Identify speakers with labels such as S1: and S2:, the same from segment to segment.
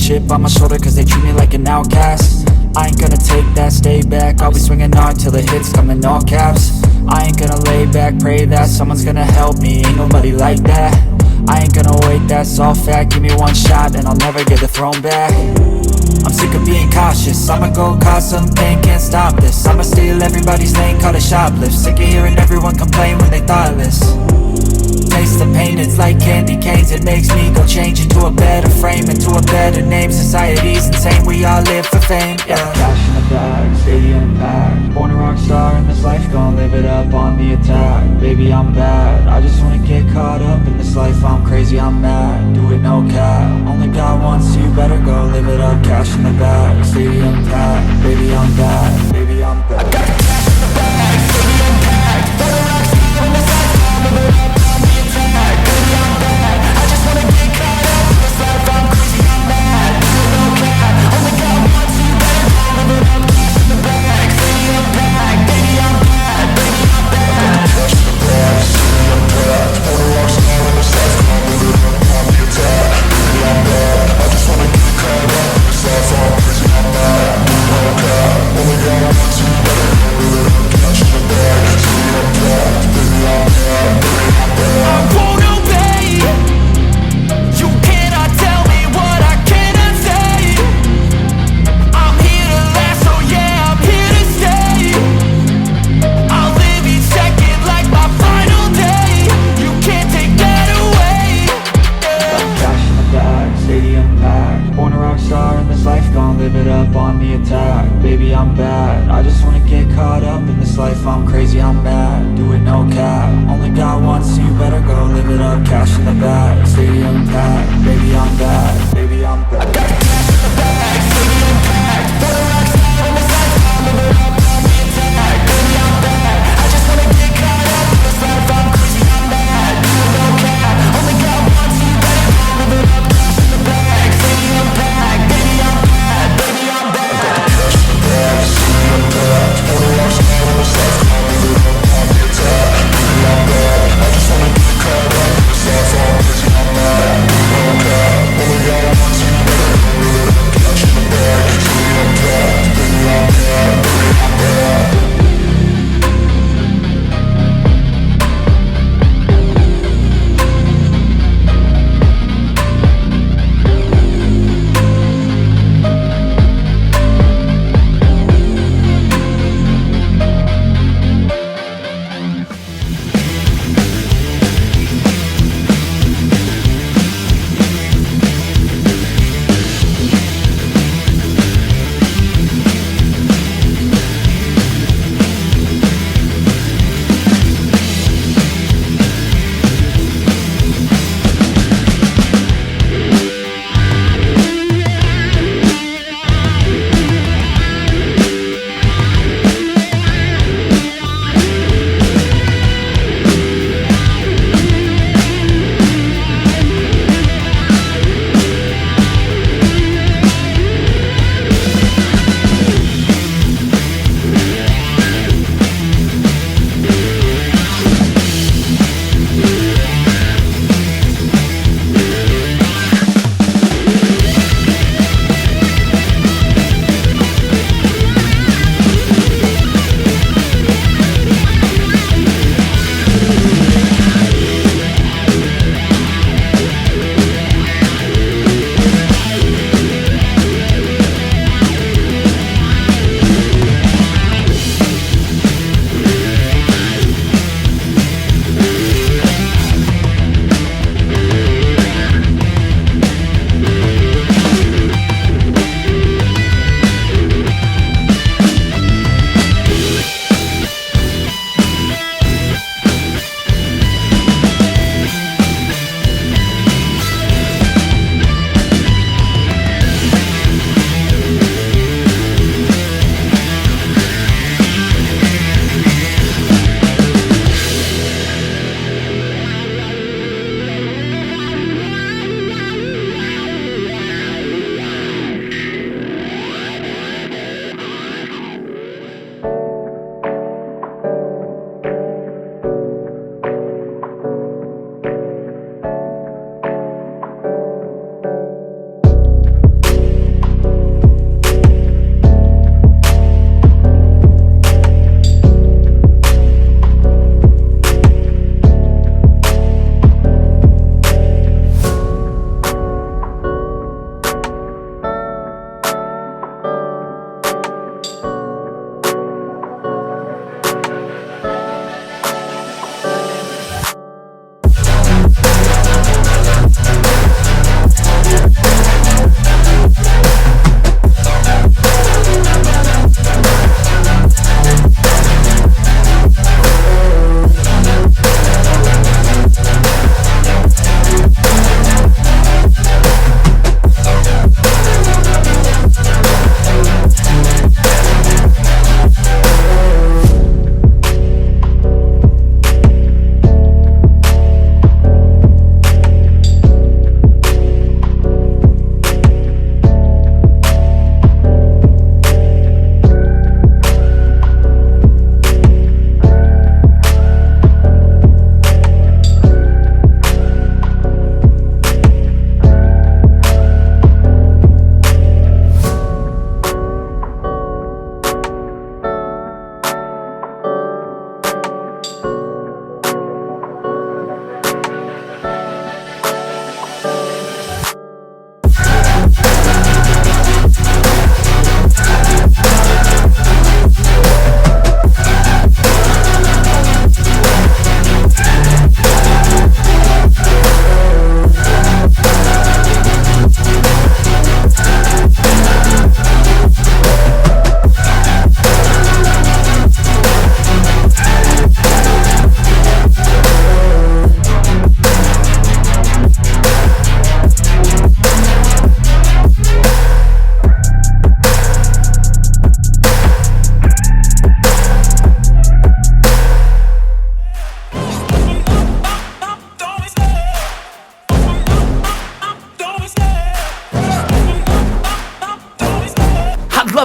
S1: chip on my shoulder cause they treat me like an outcast. I ain't gonna take that, stay back. I'll be swinging hard till the hits come in all caps. I ain't gonna lay back, pray that someone's gonna help me, ain't nobody like that. I ain't gonna wait, that's all fact. Give me one shot and I'll never get the throne back. I'm sick of being cautious, I'ma go cause something, can't stop this. I'ma steal everybody's lane, call it shoplift. Sick of hearing everyone complain when they thoughtless. Taste the pain, it's like candy canes. It makes me go change into a better frame, into a better name. Society's insane, we all live for fame, yeah. Cash in the bag, stadium packed. Born a rock star in this life, gon' live it up on the attack. Baby, I'm bad, I just wanna get caught up in this life. I'm crazy, I'm mad, do it no cap. Only got one, so you better go live it up. Cash in the bag, stadium packed. Baby, I'm bad, baby, I'm bad. I got the cash in the bag, stadium packed. Born a rock star in this life, gon' live it up.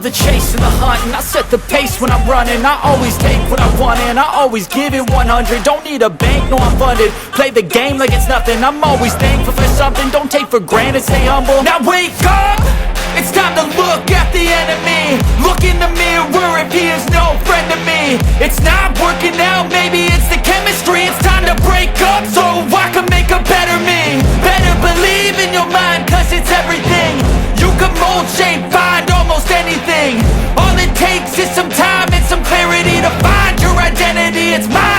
S1: love the chase and the hunt, and I set the pace when I'm running. I always take what I want and I always give it 100. Don't need a bank, no I'm funded. Play the game like it's nothing. I'm always thankful for something. Don't take for granted, stay humble. Now wake up! It's time to look at the enemy. Look in the mirror if he is no friend to me. It's not working out, maybe it's the chemistry. It's time to break up so I can make a better me. Better believe in your mind, cause it's everything. You can mold, shape, find almost anything. All it takes is some time and some clarity to find your identity. It's mine.